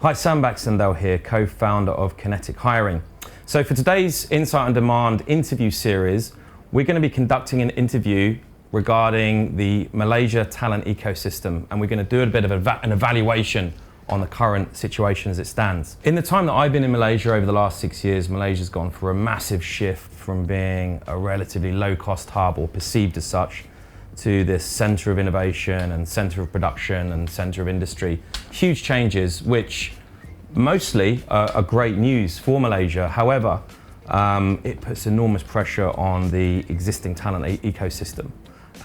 Hi, Sam Baxendale here, co-founder of Kinetik Hiring. So for today's Insight on Demand interview series, we're going to be conducting an interview regarding the Malaysia talent ecosystem, and we're going to do a bit of an evaluation on the current situation as it stands. In the time that I've been in Malaysia over the last 6 years, Malaysia's gone for a massive shift from being a relatively low-cost hub, or perceived as such, to this centre of innovation and centre of production and centre of industry. Huge changes, which mostly are great news for Malaysia. However, it puts enormous pressure on the existing talent ecosystem.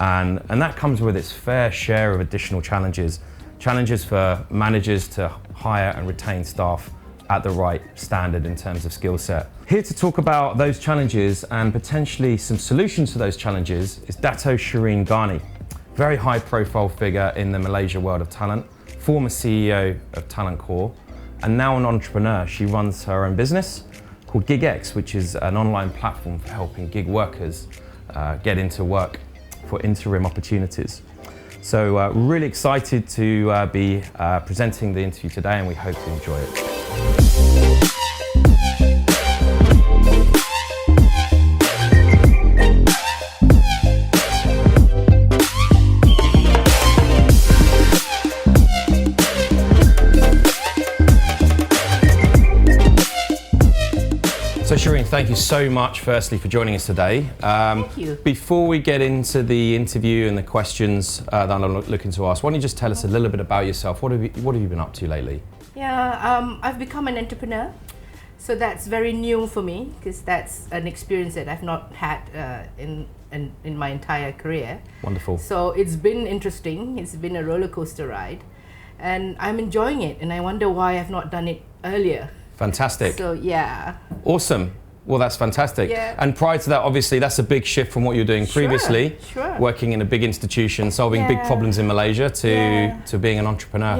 And that comes with its fair share of additional challenges. Challenges for managers to hire and retain staff at the right standard in terms of skill set. Here to talk about those challenges and potentially some solutions to those challenges is Dato Shareen Ghani, very high profile figure in the Malaysia world of talent, former CEO of TalentCorp, and now an entrepreneur. She runs her own business called Gigx, which is an online platform for helping gig workers get into work for interim opportunities. So really excited to be presenting the interview today, and we hope you enjoy it. So Shareen, thank you so much firstly for joining us today. Thank you. Before we get into the interview and the questions that I'm looking to ask, why don't you just tell us a little bit about yourself? What have you been up to lately? Yeah, I've become an entrepreneur, so that's very new for me because that's an experience that I've not had in my entire career. Wonderful. So it's been interesting. It's been a roller coaster ride, and I'm enjoying it. And I wonder why I've not done it earlier. Fantastic. So yeah. Awesome. Well, that's fantastic. Yeah. And prior to that, obviously, that's a big shift from what you were doing previously, Sure. working in a big institution, solving big problems in Malaysia, to being an entrepreneur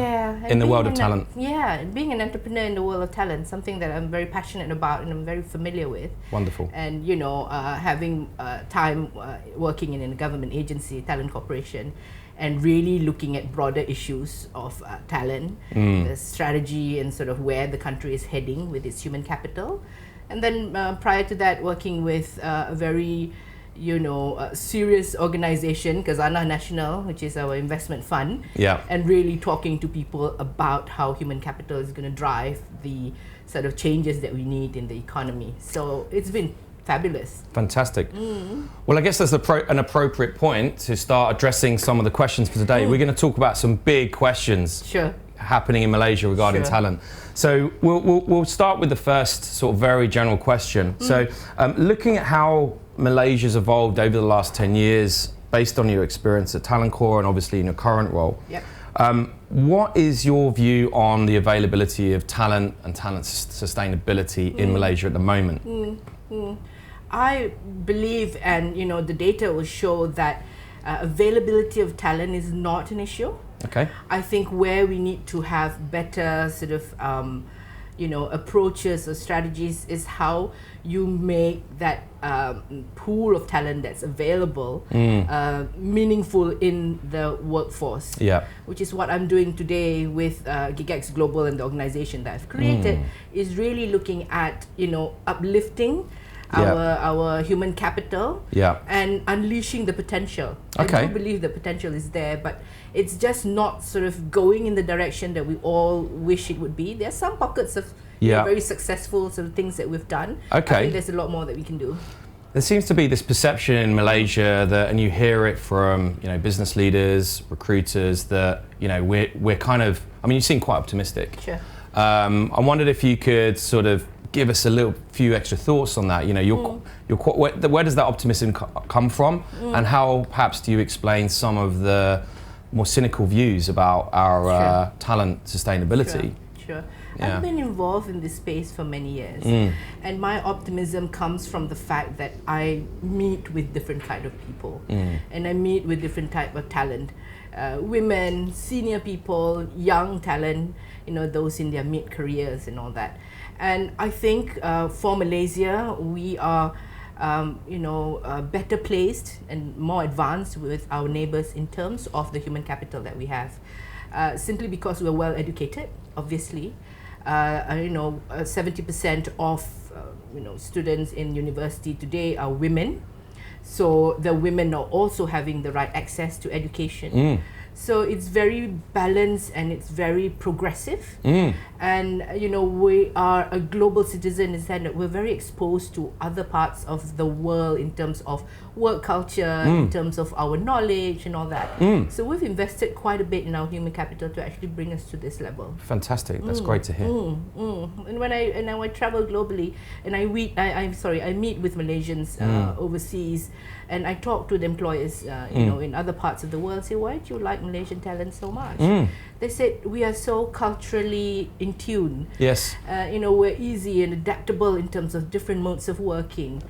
in the world of talent. Being an entrepreneur in the world of talent, something that I'm very passionate about and I'm very familiar with. Wonderful. And having time working in a government agency, Talent Corporation, and really looking at broader issues of talent, the strategy and sort of where the country is heading with its human capital. And then prior to that, working with a very, serious organization, Khazanah Nasional, which is our investment fund, and really talking to people about how human capital is going to drive the sort of changes that we need in the economy. So it's been fabulous. Fantastic. Well, I guess that's an appropriate point to start addressing some of the questions for today. We're going to talk about some big questions happening in Malaysia regarding talent. So we'll start with the first sort of very general question. So looking at how Malaysia's evolved over the last 10 years, based on your experience at TalentCorp and obviously in your current role, what is your view on the availability of talent and talent sustainability in Malaysia at the moment? I believe, and the data will show that availability of talent is not an issue. Okay. I think where we need to have better sort of approaches or strategies is how you make that pool of talent that's available meaningful in the workforce. Which is what I'm doing today with Gigxglobal and the organization that I've created, is really looking at uplifting our human capital and unleashing the potential. I do believe the potential is there, but it's just not sort of going in the direction that we all wish it would be. There's some pockets of very successful sort of things that we've done. I think there's a lot more that we can do. There seems to be this perception in Malaysia that, and you hear it from business leaders, recruiters, that we're kind of, you seem quite optimistic. Sure. I wondered if you could sort of give us a few extra thoughts on that. Where does that optimism come from, and how perhaps do you explain some of the more cynical views about our talent sustainability? Sure. I've been involved in this space for many years, and my optimism comes from the fact that I meet with different kind of people, and I meet with different type of talent, women, senior people, young talent, those in their mid-careers and all that. And I think for Malaysia, we are better placed and more advanced with our neighbours in terms of the human capital that we have. Simply because we're well educated, obviously. 70% of students in university today are women. So the women are also having the right access to education. So it's very balanced and it's very progressive. And we are a global citizen in the sense that we're very exposed to other parts of the world in terms of work culture, in terms of our knowledge and all that. So we've invested quite a bit in our human capital to actually bring us to this level. Fantastic. That's great to hear. And when I travel globally and I meet with Malaysians overseas, and I talk to the employers in other parts of the world, say, why do you like Malaysian talent so much? They said, we are so culturally in tune. Yes. We're easy and adaptable in terms of different modes of working.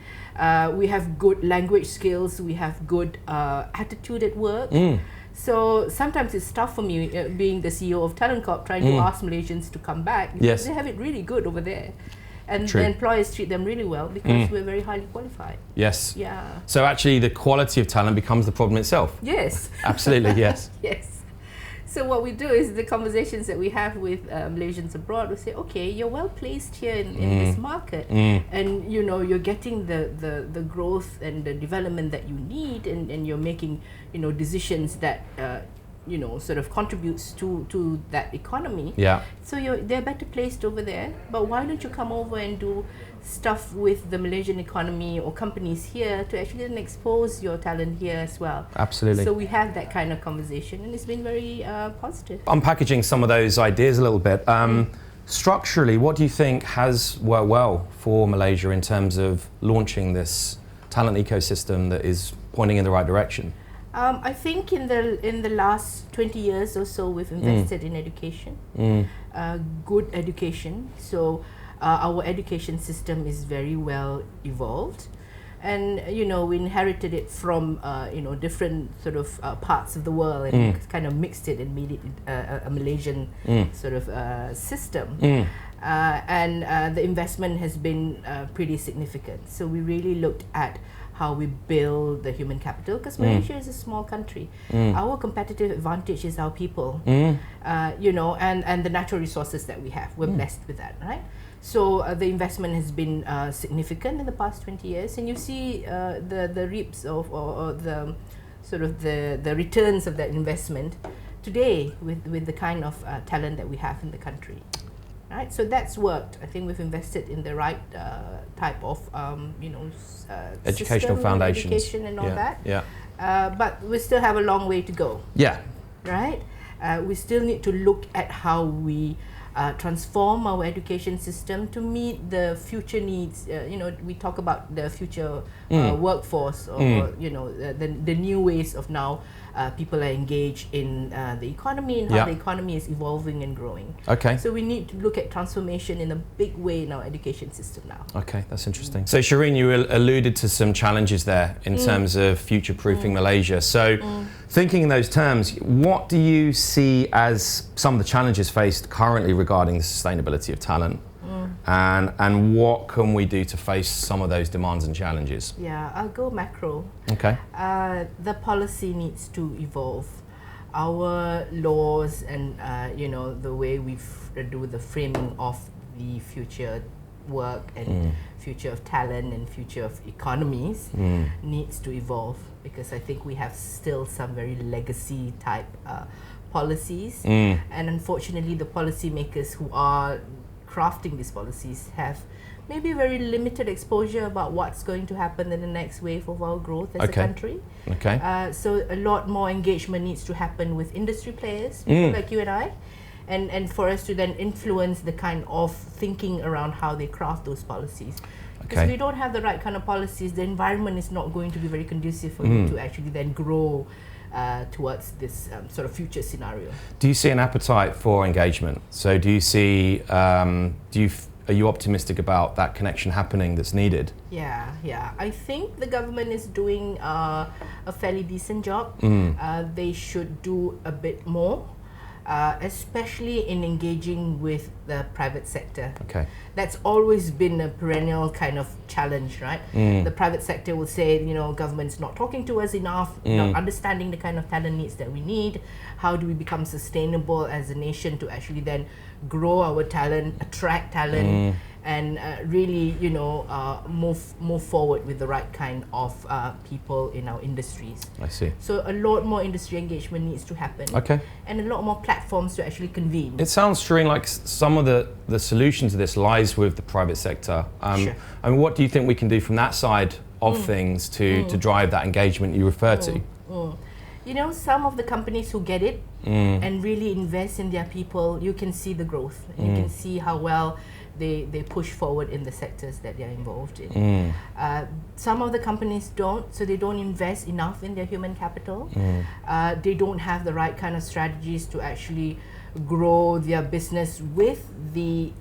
We have good language skills. We have good attitude at work. So sometimes it's tough for me, being the CEO of TalentCorp, trying to ask Malaysians to come back, because they have it really good over there. And the employers treat them really well because we're very highly qualified. Yes. Yeah. So actually the quality of talent becomes the problem itself. Yes. Absolutely, yes. Yes. So what we do is the conversations that we have with Malaysians abroad, we say, okay, you're well placed here in this market, and you're getting the growth and the development that you need, and you're making decisions that sort of contributes to that economy. Yeah. So they're better placed over there. But why don't you come over and do stuff with the Malaysian economy or companies here to actually then expose your talent here as well? Absolutely. So we have that kind of conversation, and it's been very positive. Unpackaging some of those ideas a little bit. Structurally, what do you think has worked well for Malaysia in terms of launching this talent ecosystem that is pointing in the right direction? I think in the last 20 years or so, we've invested in education, good education. So our education system is very well evolved, and we inherited it from different sort of parts of the world, and kind of mixed it and made it a Malaysian sort of system. And the investment has been pretty significant. So we really looked at how we build the human capital, because Malaysia is a small country. Our competitive advantage is our people, and the natural resources that we have. We're blessed with that, right? So the investment has been significant in the past 20 years, and you see the reaps or the sort of the returns of that investment today with the kind of talent that we have in the country. Right, so that's worked. I think we've invested in the right type of, educational system, foundations, education and all that. Yeah. But we still have a long way to go. Yeah. Right. We still need to look at how we transform our education system to meet the future needs. We talk about the future workforce, or the new ways of now people are engaged in the economy, and how the economy is evolving and growing. Okay. So we need to look at transformation in a big way in our education system now. Okay, that's interesting. So Shareen, you alluded to some challenges there in terms of future-proofing Malaysia. So thinking in those terms, what do you see as some of the challenges faced currently regarding the sustainability of talent? And what can we do to face some of those demands and challenges? Yeah, I'll go macro. Okay. The policy needs to evolve. Our laws and the way we do the framing of the future work and future of talent and future of economies needs to evolve, because I think we have still some very legacy type policies, and unfortunately the policymakers who are crafting these policies have maybe very limited exposure about what's going to happen in the next wave of our growth as a country. Okay. So a lot more engagement needs to happen with industry players, people like you and I, and for us to then influence the kind of thinking around how they craft those policies. Because if we don't have the right kind of policies, the environment is not going to be very conducive for you to actually then grow towards this sort of future scenario. Do you see an appetite for engagement? So do you see, are you optimistic about that connection happening that's needed? Yeah. I think the government is doing a fairly decent job. They should do a bit more. especially in engaging with the private sector. Okay. That's always been a perennial kind of challenge, right? The private sector will say, government's not talking to us enough, not understanding the kind of talent needs that we need. How do we become sustainable as a nation to actually then grow our talent, attract talent, and really, move forward with the right kind of people in our industries. I see. So a lot more industry engagement needs to happen. Okay. And a lot more platforms to actually convene. It sounds, Shareen, like some of the solution to this lies with the private sector. Sure. And what do you think we can do from that side of things to drive that engagement you refer to? Some of the companies who get it and really invest in their people, you can see the growth. You can see how well they push forward in the sectors that they're involved in. Some of the companies don't, so they don't invest enough in their human capital. They don't have the right kind of strategies to actually grow their business with the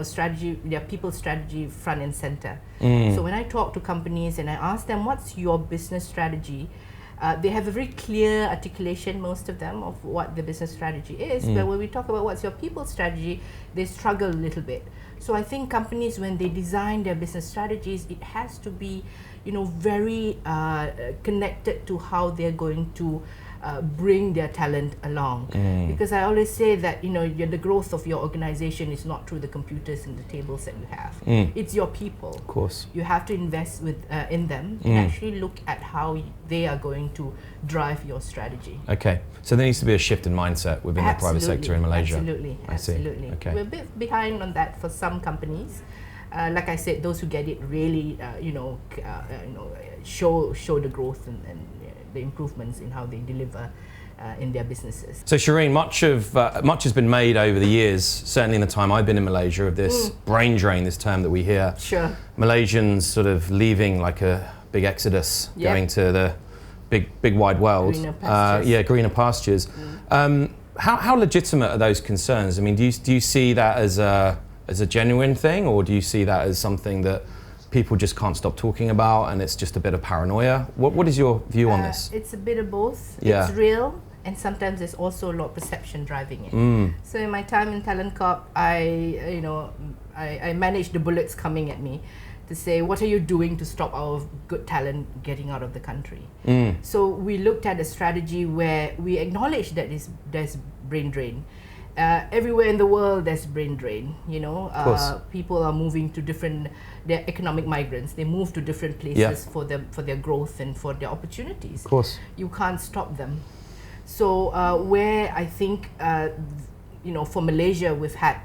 strategy, their people strategy front and center. So when I talk to companies and I ask them, what's your business strategy? They have a very clear articulation, most of them, of what the business strategy is. But when we talk about what's your people strategy, they struggle a little bit. So I think companies, when they design their business strategies, it has to be, very connected to how they're going to bring their talent along. Because I always say that the growth of your organization is not through the computers and the tables that you have. It's your people. Of course. You have to invest in them and actually look at how they are going to drive your strategy. Okay, so there needs to be a shift in mindset within the private sector in Malaysia. Absolutely. Okay. We're a bit behind on that for some companies. Like I said, those who get it really, show the growth and the improvements in how they deliver in their businesses. So Shareen, much has been made over the years, certainly in the time I've been in Malaysia, of this brain drain, this term that we hear. Sure. Malaysians sort of leaving like a big exodus, going to the big wide world. Greener pastures. Greener pastures. How legitimate are those concerns? I mean, do you see that as a genuine thing, or do you see that as something that people just can't stop talking about and it's just a bit of paranoia? What is your view on this? It's a bit of both. Yeah. It's real, and sometimes there's also a lot of perception driving it. So in my time in TalentCorp, I managed the bullets coming at me to say, what are you doing to stop our good talent getting out of the country? So we looked at a strategy where we acknowledged that there's brain drain. Everywhere in the world there's brain drain. People are moving to they're economic migrants. They move to different places for their growth and for their opportunities. Of course. You can't stop them. So where I think for Malaysia, we've had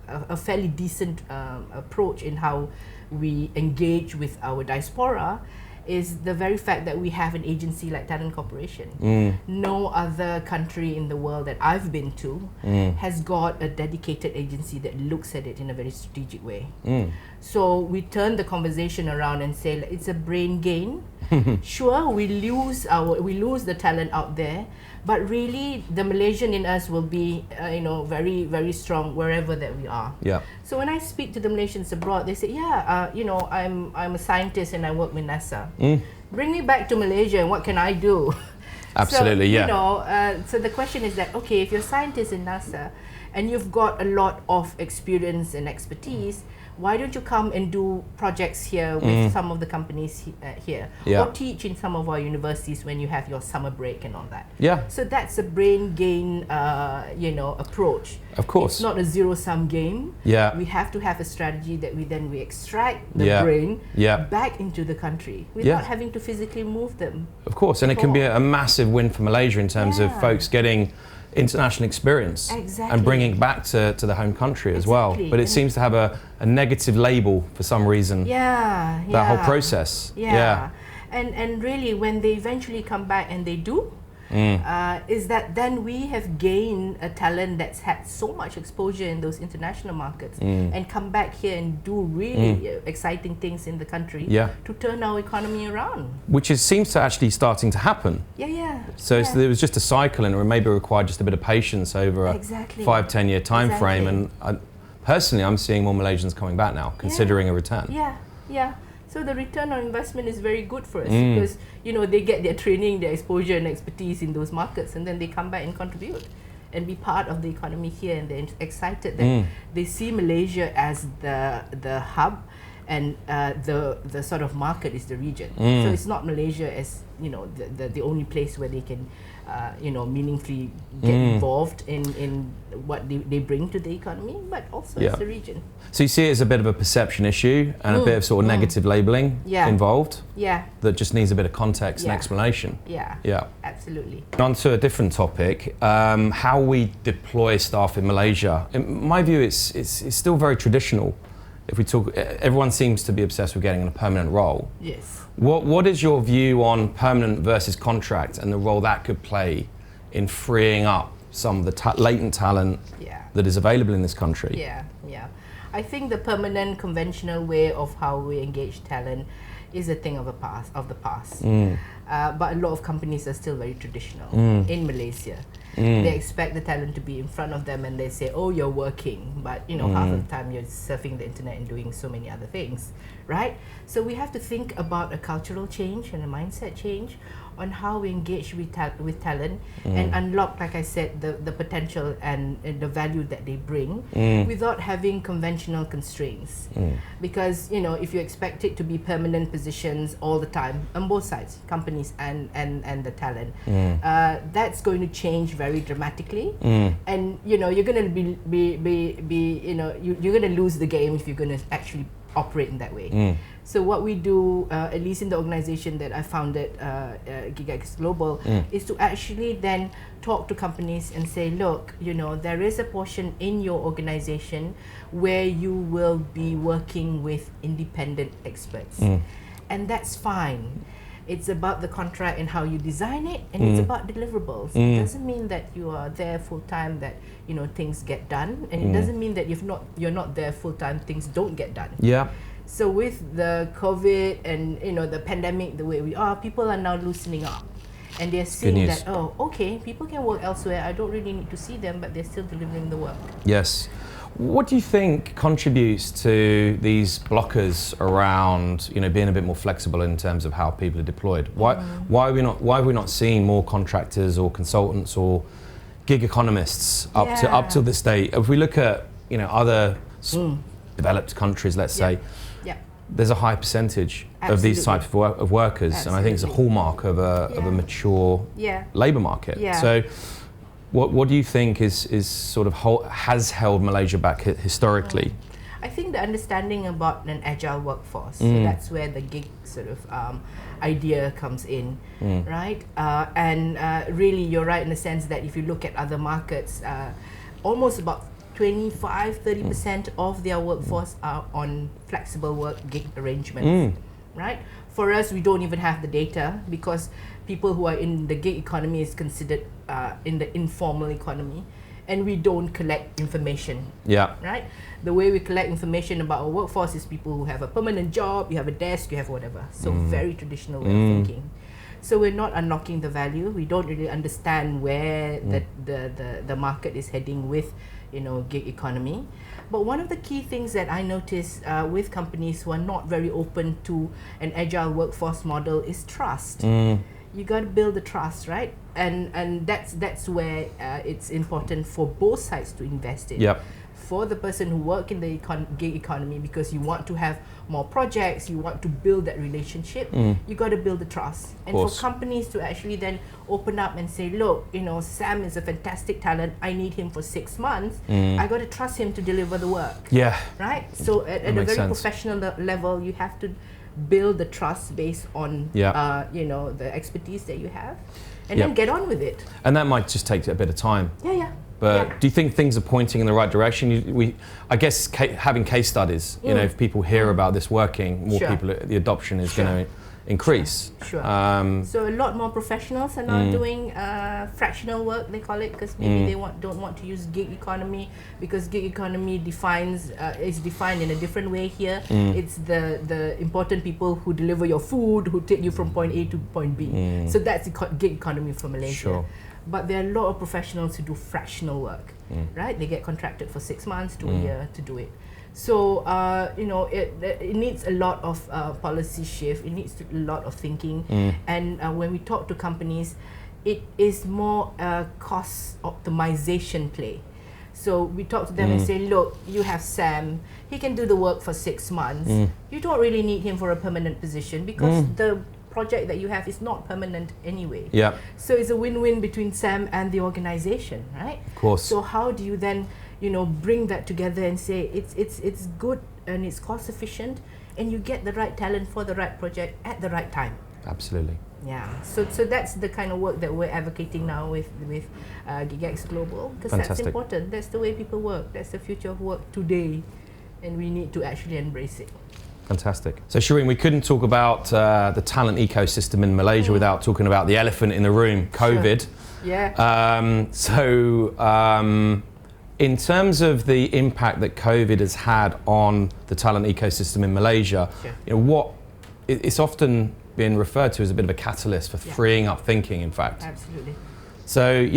a fairly decent approach in how we engage with our diaspora, is the very fact that we have an agency like Talent Corporation. No other country in the world that I've been to has got a dedicated agency that looks at it in a very strategic way. So we turn the conversation around and say it's a brain gain. Sure, we lose the talent out there, but really the Malaysian in us will be very, very strong wherever that we are. Yeah. So when I speak to the Malaysians abroad, they say, I'm a scientist and I work with NASA. Bring me back to Malaysia and what can I do? Absolutely, So the question is that, okay, if you're a scientist in NASA and you've got a lot of experience and expertise, why don't you come and do projects here with some of the companies here? Or teach in some of our universities when you have your summer break and all that. Yeah. So that's a brain gain, approach. Of course. It's not a zero-sum game. Yeah. We have to have a strategy that we extract the brain back into the country without having to physically move them. Of course, and it can be a massive win for Malaysia in terms of folks getting international experience and bringing it back to the home country as well. But it seems to have a negative label for some reason. That whole process. And really, when they eventually come back and they do, is that then we have gained a talent that's had so much exposure in those international markets and come back here and do really exciting things in the country to turn our economy around. Which seems to actually starting to happen. So there was just a cycle, and it maybe required just a bit of patience over a 5-10 year time frame. And personally, I'm seeing more Malaysians coming back now, considering a return. So the return on investment is very good for us because they get their training, their exposure and expertise in those markets, and then they come back and contribute. and be part of the economy here, and they're excited that they see Malaysia as the hub, and the sort of market is the region. So it's not Malaysia as the only place where they can meaningfully get involved in what they bring to the economy, but also as the region. So you see it as a bit of a perception issue and a bit of sort of negative labelling involved. Yeah. That just needs a bit of context and explanation. Yeah. Yeah. Absolutely. On to a different topic, how we deploy staff in Malaysia. In my view, it's still very traditional. If we talk, everyone seems to be obsessed with getting a permanent role. Yes. What is your view on permanent versus contract and the role that could play in freeing up some of the latent talent that is available in this country? Yeah. I think the permanent conventional way of how we engage talent is a thing of the past. But a lot of companies are still very traditional in Malaysia. They expect the talent to be in front of them, and they say, "Oh, you're working," but half of the time you're surfing the internet and doing so many other things, right? So we have to think about a cultural change and a mindset change on how we engage with talent and unlock, like I said, the potential and the value that they bring without having conventional constraints. Because if you expect it to be permanent positions all the time on both sides, companies and the talent, that's going to change very dramatically, and you're going to you're going to lose the game if you're going to actually operate in that way. So what we do, at least in the organization that I founded, Gigxglobal, is to actually then talk to companies and say, look, there is a portion in your organization where you will be working with independent experts, and that's fine. It's about the contract and how you design it, and it's about deliverables. It doesn't mean that you are there full time, that things get done, and it doesn't mean that you're not there full time, things don't get done. Yeah. So with the COVID and the pandemic the way we are, people are now loosening up, and they're seeing that okay, people can work elsewhere. I don't really need to see them, but they're still delivering the work. Yes. What do you think contributes to these blockers around being a bit more flexible in terms of how people are deployed? Why are we not seeing more contractors or consultants or gig economists up to this day? If we look at other developed countries, let's say, there's a high percentage of these types of workers, and I think it's a hallmark of a mature labour market. So what do you think is sort of has held Malaysia back historically? I think the understanding about an agile workforce, so that's where the gig sort of idea comes in, right? And really, you're right in the sense that if you look at other markets, almost about 25-30% of their workforce are on flexible work gig arrangements, right? For us, we don't even have the data, because people who are in the gig economy is considered in the informal economy, and we don't collect information. Right? The way we collect information about our workforce is people who have a permanent job, you have a desk, you have whatever. So very traditional way of thinking. So we're not unlocking the value. We don't really understand where the market is heading with gig economy. But one of the key things that I notice with companies who are not very open to an agile workforce model is trust. You got to build the trust, right? And that's where it's important for both sides to invest in. For the person who work in the gig economy, because you want to have more projects, you want to build that relationship, you got to build the trust. And for companies to actually then open up and say, look, Sam is a fantastic talent, I need him for 6 months, I got to trust him to deliver the work. Right? So at a very professional level, you have to build the trust based on the expertise that you have, and then get on with it. And that might just take a bit of time. But do you think things are pointing in the right direction? I guess having case studies, if people hear about this working, more people, the adoption is going to increase. So a lot more professionals are now doing fractional work, they call it, because maybe they don't want to use gig economy, because gig economy is defined in a different way here. It's the important people who deliver your food, who take you from point A to point B. So that's the gig economy for Malaysia. But there are a lot of professionals who do fractional work, right? They get contracted for 6 months to a year to do it. So, it needs a lot of policy shift, it needs a lot of thinking. And when we talk to companies, it is more a cost optimization play. So we talk to them and say, look, you have Sam, he can do the work for 6 months. You don't really need him for a permanent position because the project that you have is not permanent anyway. Yeah. So it's a win-win between Sam and the organization, right? Of course. So how do you then, bring that together and say it's good and it's cost efficient and you get the right talent for the right project at the right time? Absolutely. Yeah, so that's the kind of work that we're advocating now with Gigxglobal, because that's important. That's the way people work. That's the future of work today, and we need to actually embrace it. Fantastic. So Shareen, we couldn't talk about the talent ecosystem in Malaysia without talking about the elephant in the room, COVID. Sure. Yeah. In terms of the impact that COVID has had on the talent ecosystem in Malaysia, it's often been referred to as a bit of a catalyst for freeing up thinking, in fact. Absolutely. So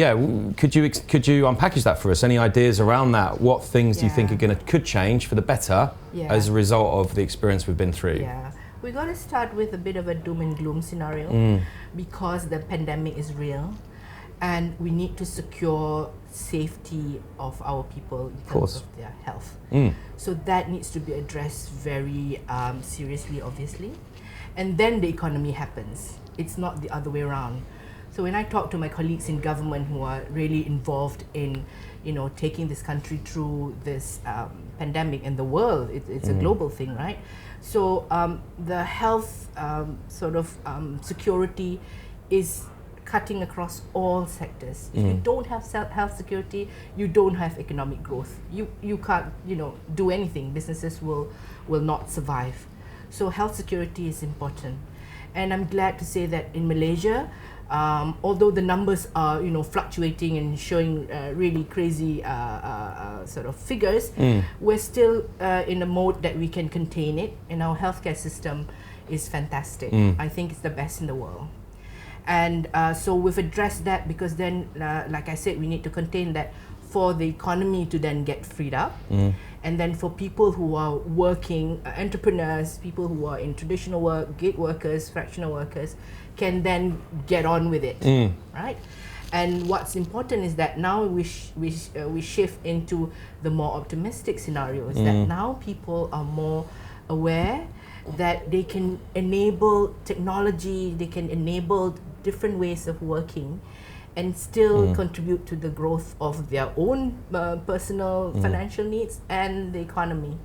could you unpackage that for us? Any ideas around that? What things do you think could change for the better as a result of the experience we've been through? Yeah, we got to start with a bit of a doom and gloom scenario because the pandemic is real, and we need to secure safety of our people in terms of their health. So that needs to be addressed very seriously, obviously. And then the economy happens. It's not the other way around. So when I talk to my colleagues in government who are really involved in, taking this country through this pandemic and the world, it's a global thing, right? So the health security is cutting across all sectors. If you don't have health security, you don't have economic growth. You can't, do anything. Businesses will not survive. So health security is important, and I'm glad to say that in Malaysia, although the numbers are fluctuating and showing really crazy sort of figures, we're still in a mode that we can contain it, and our healthcare system is fantastic. I think it's the best in the world, and so we've addressed that because then, like I said, we need to contain that for the economy to then get freed up. And then for people who are working, entrepreneurs, people who are in traditional work, gig workers, fractional workers, can then get on with it, right? And what's important is that now we shift into the more optimistic scenarios, that now people are more aware that they can enable technology, they can enable different ways of working, and still contribute to the growth of their own personal financial needs and the economy,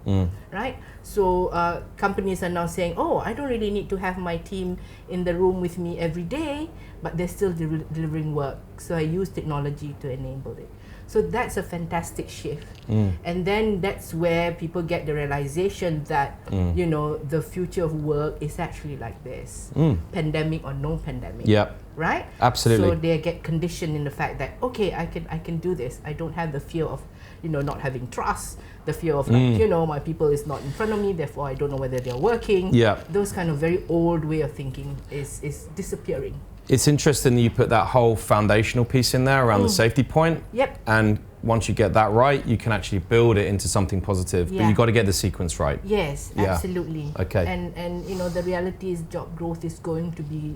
right? So companies are now saying, I don't really need to have my team in the room with me every day, but they're still delivering work. So I use technology to enable it. So that's a fantastic shift. And then that's where people get the realization that, the future of work is actually like this, pandemic or no pandemic. Yep. Right? Absolutely. So they get conditioned in the fact that, okay, I can do this. I don't have the fear of, not having trust, the fear of my people is not in front of me, therefore I don't know whether they're working. Yeah. Those kind of very old way of thinking is disappearing. It's interesting that you put that whole foundational piece in there around the safety point. Yep. And once you get that right, you can actually build it into something positive. But you've got to get the sequence right. Yes, absolutely. Okay. And the reality is job growth is going to be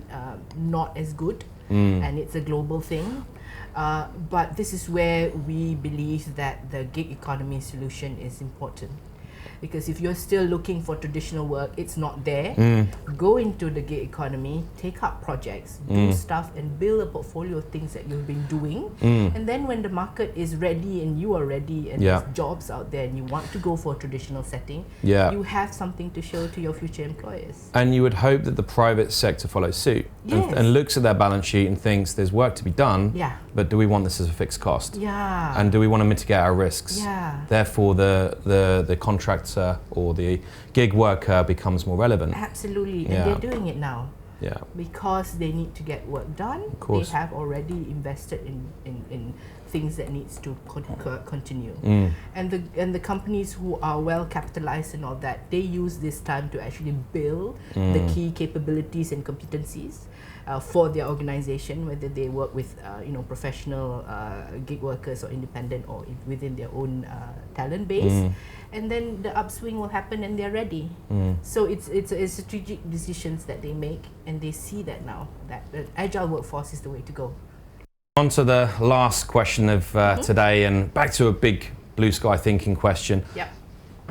not as good, and it's a global thing. But this is where we believe that the gig economy solution is important. Because if you're still looking for traditional work, it's not there. Go into the gig economy, take up projects, do stuff, and build a portfolio of things that you've been doing. And then when the market is ready and you are ready and there's jobs out there and you want to go for a traditional setting, you have something to show to your future employers. And you would hope that the private sector follows suit and looks at their balance sheet and thinks there's work to be done, but do we want this as a fixed cost? And do we want to mitigate our risks? Therefore, the contractor or the gig worker becomes more relevant. Absolutely, and they're doing it now. Because they need to get work done. They have already invested in things that needs to continue. And the companies who are well capitalized and all that, they use this time to actually build the key capabilities and competencies for their organization, whether they work with professional gig workers or independent or within their own talent base. And then the upswing will happen and they're ready. So it's strategic decisions that they make, and they see that now, that the agile workforce is the way to go. On to the last question of today, and back to a big blue sky thinking question. Yep.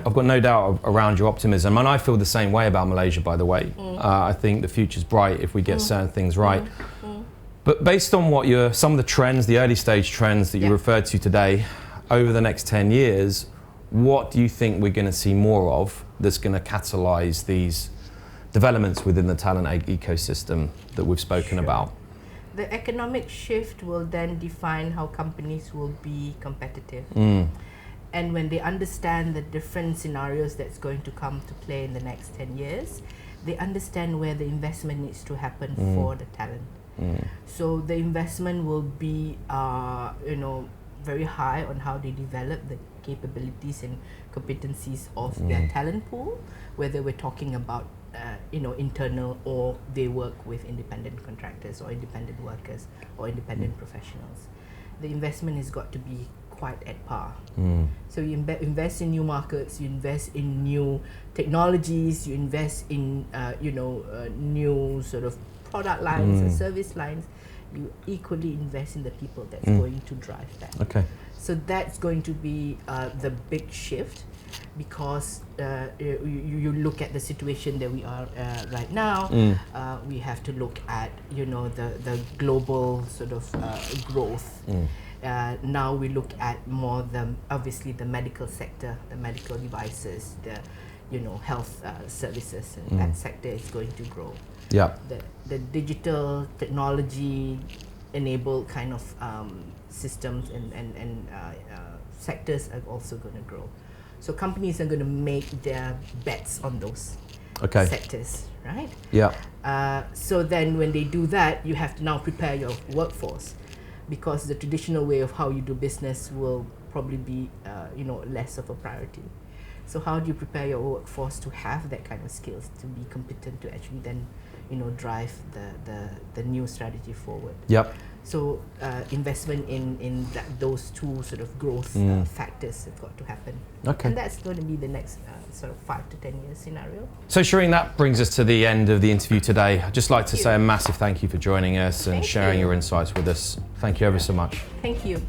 I've got no doubt around your optimism, and I feel the same way about Malaysia, by the way. I think the future's bright if we get certain things right. But based on what some of the trends, the early stage trends that you referred to today, over the next 10 years, what do you think we're going to see more of that's going to catalyse these developments within the talent ecosystem that we've spoken about? The economic shift will then define how companies will be competitive. And when they understand the different scenarios that's going to come to play in the next 10 years, they understand where the investment needs to happen for the talent. So the investment will be, very high on how they develop the capabilities and competencies of their talent pool, whether we're talking about internal, or they work with independent contractors or independent workers or independent professionals. The investment has got to be quite at par. So you invest in new markets, you invest in new technologies, you invest in new sort of product lines and service lines. You equally invest in the people that's going to drive that. Okay. So that's going to be the big shift, because you look at the situation that we are right now. We have to look at the global sort of growth. Now we look at more obviously the medical sector, the medical devices, the health services, and that sector is going to grow. Yeah. The digital technology enabled kind of systems and sectors are also going to grow. So companies are going to make their bets on those sectors, right? Yeah. So then when they do that, you have to now prepare your workforce, because the traditional way of how you do business will probably be less of a priority. So how do you prepare your workforce to have that kind of skills, to be competent, to actually then drive the new strategy forward? Yep. So investment in those two sort of growth factors have got to happen. Okay. And that's going to be the next sort of 5 to 10 year scenario. So Shareen, that brings us to the end of the interview today. I'd just like to say a massive thank you for joining us and sharing your insights with us. Thank you ever so much. Thank you.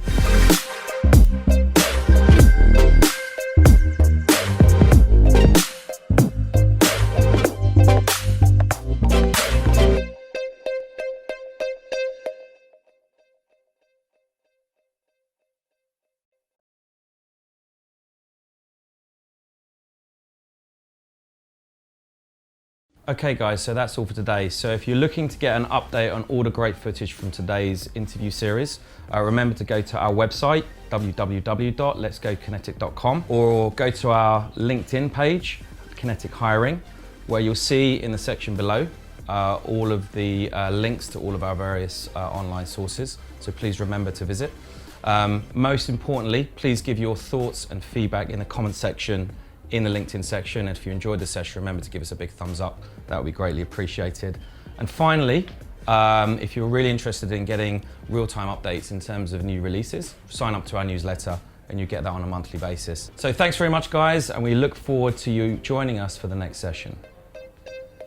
Okay guys, so that's all for today. So if you're looking to get an update on all the great footage from today's interview series, remember to go to our website, www.letsgokinetik.com, or go to our LinkedIn page, Kinetik Hiring, where you'll see in the section below all of the links to all of our various online sources. So please remember to visit. Most importantly, please give your thoughts and feedback in the comment section in the LinkedIn section. And if you enjoyed the session, remember to give us a big thumbs up. That would be greatly appreciated. And finally, if you're really interested in getting real-time updates in terms of new releases, sign up to our newsletter and you get that on a monthly basis. So thanks very much guys, and we look forward to you joining us for the next session.